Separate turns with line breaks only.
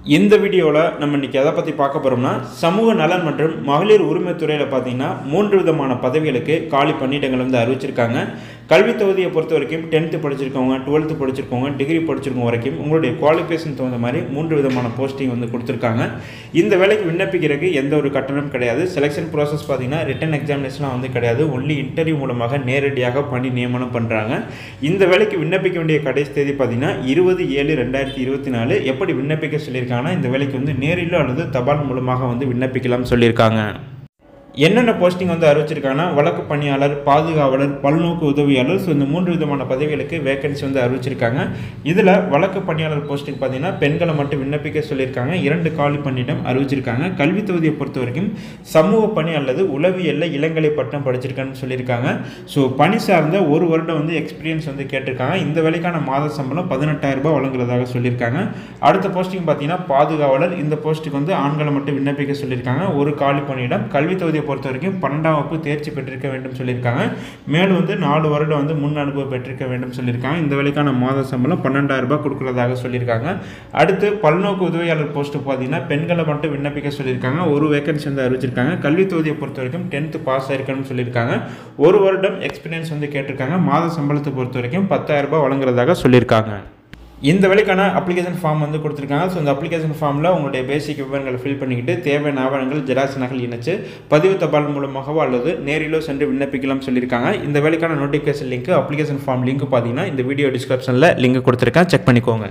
இந்த வீடியோவில் நம்ம இன்றைக்கி எதை பற்றி பார்க்க போகிறோம்னா சமூக நலன் மற்றும் மகளிர் உரிமைத்துறையில் பார்த்தீங்கன்னா 3 விதமான பதவிகளுக்கு காலி பணியிடங்கள் வந்து அறிவிச்சிருக்காங்க. கல்வி தொகுதியை பொறுத்த வரைக்கும் 10th படிச்சிருக்கவங்க, 12th படிச்சிருக்கவங்க, டிகிரி படிச்சிருக்கவங்க வரைக்கும் உங்களுடைய குவாலிஃபிகேஷன் தகுந்த மாதிரி 3 விதமான போஸ்டிங் வந்து கொடுத்துருக்காங்க. இந்த வேலைக்கு விண்ணப்பிக்கிறதுக்கு எந்த ஒரு கட்டணம் கிடையாது. செலெக்ஷன் ப்ராசஸ் பார்த்தீங்கன்னா ரிட்டன் எக்ஸாமினேஷன்லாம் வந்து கிடையாது. ஒன்லி இன்டர்வியூ மூலமாக நேரடியாக பணி நியமனம் பண்ணுறாங்க. இந்த வேலைக்கு விண்ணப்பிக்க வேண்டிய கடைசி தேதி பார்த்தீங்கன்னா 20/7/2024. எப்படி விண்ணப்பிக்க சொல்லியிருக்காங்க, இந்த வேலைக்கு வந்து நேரிலோ அல்லது தபால் மூலமாக வந்து விண்ணப்பிக்கலாம் சொல்லியிருக்காங்க. என்னென்ன போஸ்டிங் வந்து அறிவிச்சிருக்காங்கன்னா வழக்கு பணியாளர், பாதுகாவலர், பல்நோக்கு உதவியாளர். ஸோ இந்த 3 விதமான பதவிகளுக்கு வேகன்சி வந்து அறிவிச்சிருக்காங்க. இதில் வழக்கு பணியாளர் போஸ்டிங் பார்த்தீங்கன்னா பெண்களை மட்டும் விண்ணப்பிக்க சொல்லியிருக்காங்க. 2 காலி பணியிடம் அறிவிச்சிருக்காங்க. கல்வி தொகுதியை பொறுத்த வரைக்கும் சமூக பணி அல்லது உளவியல்ல இளங்கலை பட்டம் படிச்சிருக்கான்னு சொல்லியிருக்காங்க. ஸோ பணி சார்ந்த 1 வருடம் வந்து எக்ஸ்பீரியன்ஸ் வந்து கேட்டிருக்காங்க. இந்த வேலைக்கான மாத சம்பளம் 18,000 ரூபாய் வழங்குறதாக சொல்லியிருக்காங்க. அடுத்த போஸ்டிங் பார்த்தீங்கன்னா பாதுகாவலர். இந்த போஸ்ட்டுக்கு வந்து ஆண்களை மட்டும் விண்ணப்பிக்க சொல்லியிருக்காங்க. 1 காலி பணியிடம். கல்வி தொகுதியை பொறுத்த வரைக்கும் 12ஆம் வகுப்பு தேர்ச்சி பெற்றிருக்க வேண்டும் சொல்லியிருக்காங்க. மேலும் வந்து 4 வருடம் வந்து முன் அனுபவம் பெற்றிருக்க வேண்டும் சொல்லியிருக்காங்க. இந்த வேலைக்கான மாத சம்பளம் 12,000 ரூபாய் கொடுக்கறதாக சொல்லியிருக்காங்க. அடுத்து பல்நோக்கு உதவியாளர் போஸ்ட் பார்த்தீங்கன்னா பெண்களை மட்டும் விண்ணப்பிக்க சொல்லியிருக்காங்க. 1 வேகன்சி வந்து அறிவிச்சிருக்காங்க. கல்வி தொகுதியை பொறுத்த வரைக்கும் 10th பாஸ் ஆயிருக்கணும்னு சொல்லியிருக்காங்க. 1 வருடம் எக்ஸ்பீரியன்ஸ் வந்து கேட்டிருக்காங்க. மாத சம்பளத்தை பொறுத்த வரைக்கும் 10,000 ரூபாய் வழங்குறதாக சொல்லியிருக்காங்க. இந்த வேலைக்கான அப்ளிகேஷன் ஃபார்ம் வந்து கொடுத்துருக்காங்க. ஸோ இந்த அப்ளிகேஷன் ஃபார்மில் உங்களுடைய பேசிக் விவரங்களை ஃபில் பண்ணிக்கிட்டு தேவையான ஆவணங்கள் ஜெராக்ஸ் நகல் இணைச்சு பதிவு தபால் மூலமாகவோ அல்லது நேரிலோ சென்று விண்ணப்பிக்கலாம் சொல்லியிருக்காங்க. இந்த வேலைக்கான notification link, application form link பார்த்தீங்கன்னா இந்த வீடியோ டிஸ்கிரிப்ஷனில் லிங்க் கொடுத்துருக்கேன், செக் பண்ணிக்கோங்க.